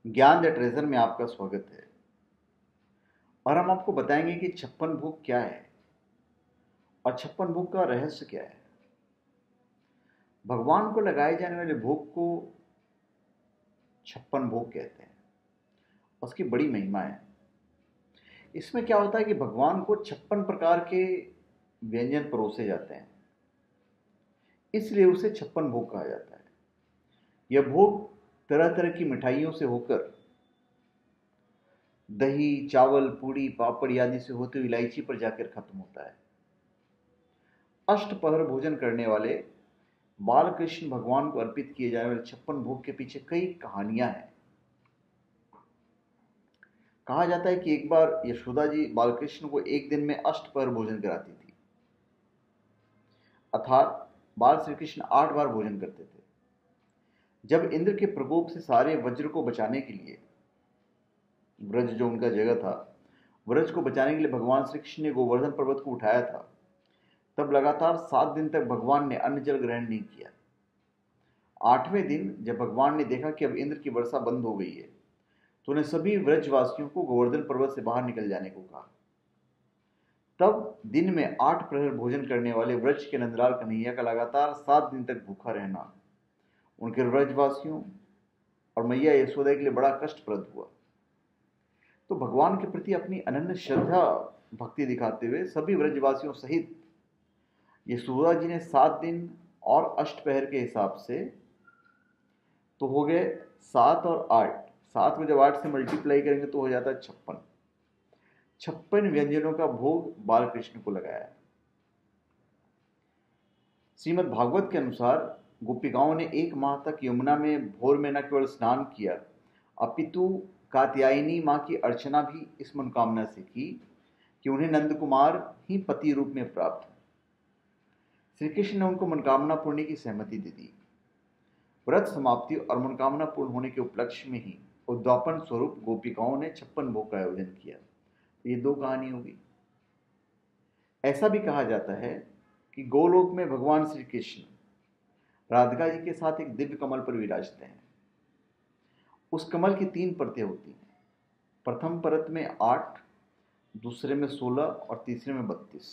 ज्ञान the treasure में आपका स्वागत है। और हम आपको बताएंगे कि छप्पन भोग क्या है और छप्पन भोग का रहस्य क्या है। भगवान को लगाए जाने वाले भोग को छप्पन भोग कहते हैं। उसकी बड़ी महिमा है। इसमें क्या होता है कि भगवान को 56 प्रकार के व्यंजन परोसे जाते हैं, इसलिए उसे छप्पन भोग कहा जाता है। यह भोग तरह तरह की मिठाइयों से होकर दही, चावल, पूड़ी, पापड़ आदि से होते हुए इलायची पर जाकर खत्म होता है। अष्टपहर भोजन करने वाले बाल कृष्ण भगवान को अर्पित किए जाने वाले छप्पन भोग के पीछे कई कहानियां हैं। कहा जाता है कि एक बार यशोदा जी बालकृष्ण को एक दिन में अष्टपहर भोजन कराती थी, अर्थात बाल श्री कृष्ण 8 बार भोजन करते थे। जब इंद्र के प्रकोप से सारे वज्र को बचाने के लिए, व्रज जो उनका जगह था, व्रज को बचाने के लिए भगवान श्री कृष्ण ने गोवर्धन पर्वत को उठाया था, तब लगातार 7 दिन तक भगवान ने अन्न जल ग्रहण नहीं किया। 8वें दिन जब भगवान ने देखा कि अब इंद्र की वर्षा बंद हो गई है, तो उन्हें सभी व्रजवासियों को गोवर्धन पर्वत से बाहर निकल जाने को कहा। तब दिन में 8 प्रहर भोजन करने वाले व्रज के नंदलाल कन्हैया का लगातार 7 दिन तक भूखा रहना उनके व्रजवासियों और मैया यशोदा के लिए बड़ा कष्टप्रद हुआ। तो भगवान के प्रति अपनी अनन्य श्रद्धा भक्ति दिखाते हुए सभी व्रजवासियों सहित यशोदा जी ने 7 दिन और अष्टपहर के हिसाब से तो हो गए 7 और 8। 7 में जब 8 से मल्टीप्लाई करेंगे तो हो जाता है 56। 56 व्यंजनों का भोग बाल कृष्ण को लगाया। श्रीमद् भागवत के अनुसार गोपिकाओं ने 1 माह तक यमुना में भोर में न केवल स्नान किया, अपितु कात्यायनी मां की अर्चना भी इस मनोकामना से की कि उन्हें नंद कुमार ही पति रूप में प्राप्त हो। श्री कृष्ण ने उनको मनोकामना पूर्ण की सहमति दे दी। व्रत समाप्ति और मनोकामना पूर्ण होने के उपलक्ष्य में ही उद्यापन स्वरूप गोपिकाओं ने 56 भोग का आयोजन किया। ये 2 कहानी होगी। ऐसा भी कहा जाता है कि गोलोक में भगवान श्री कृष्ण राधिका जी के साथ एक दिव्य कमल पर विराजते हैं। उस कमल की 3 परतें होती हैं। प्रथम परत में 8, दूसरे में 16 और तीसरे में 32।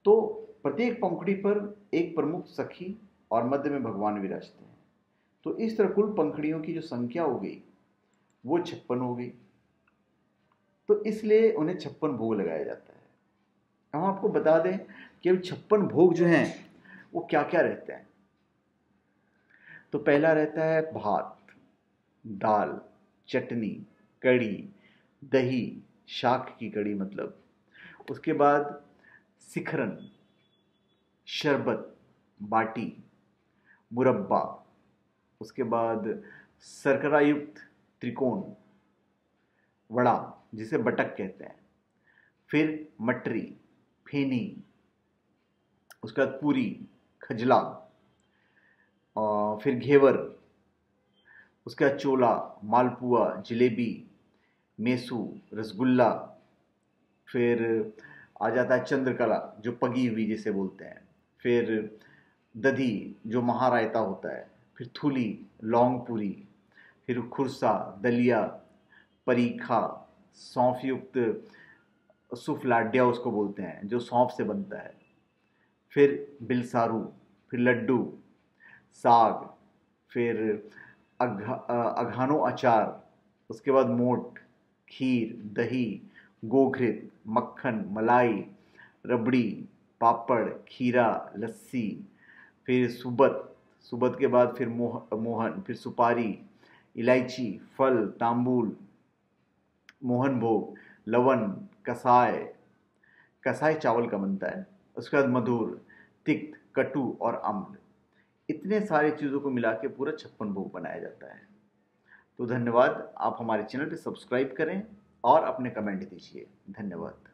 तो प्रत्येक पंखुड़ी पर एक प्रमुख सखी और मध्य में भगवान विराजते हैं। तो इस तरह कुल पंखुड़ियों की जो संख्या हो गई वो 56 हो गई। तो इसलिए उन्हें 56 भोग लगाया जाता है। हम आपको बता दें कि अब 56 भोग जो हैं वो क्या क्या रहते हैं। तो पहला रहता है भात, दाल, चटनी, कड़ी, दही, शाक की कड़ी मतलब। उसके बाद शिखरन, शरबत, बाटी, मुरब्बा। उसके बाद शर्करा युक्त त्रिकोण, वड़ा जिसे बटक कहते हैं। फिर मटरी, फेनी, उसके बाद पूरी, खजला, फिर घेवर, उसके बाद चोला, मालपुआ, जलेबी, मेसू, रसगुल्ला। फिर आ जाता है चंद्रकला जो पगी हुई जिसे बोलते हैं। फिर दधी जो महारायता होता है। फिर थूली, लौंग पूरी, फिर खुरसा, दलिया, परीखा, सौंफ युक्त सुफलाड्या उसको बोलते हैं जो सौंफ से बनता है। फिर बिलसारू, फिर लड्डू, साग, फिर अघानो अचार, उसके बाद मोट, खीर, दही, गोघृत, मक्खन, मलाई, रबड़ी, पापड़, खीरा, लस्सी। फिर सुबत, सुबत के बाद फिर मोहन, फिर सुपारी, इलायची, फल, तांबूल, मोहन भोग, लवन, कसाय। कसाय चावल का बनता है। उसके बाद मधुर, तिक्त, कटु और अम्ल। इतने सारे चीज़ों को मिला के पूरा 56 भोग बनाया जाता है। तो धन्यवाद। आप हमारे चैनल पे सब्सक्राइब करें और अपने कमेंट दीजिए। धन्यवाद।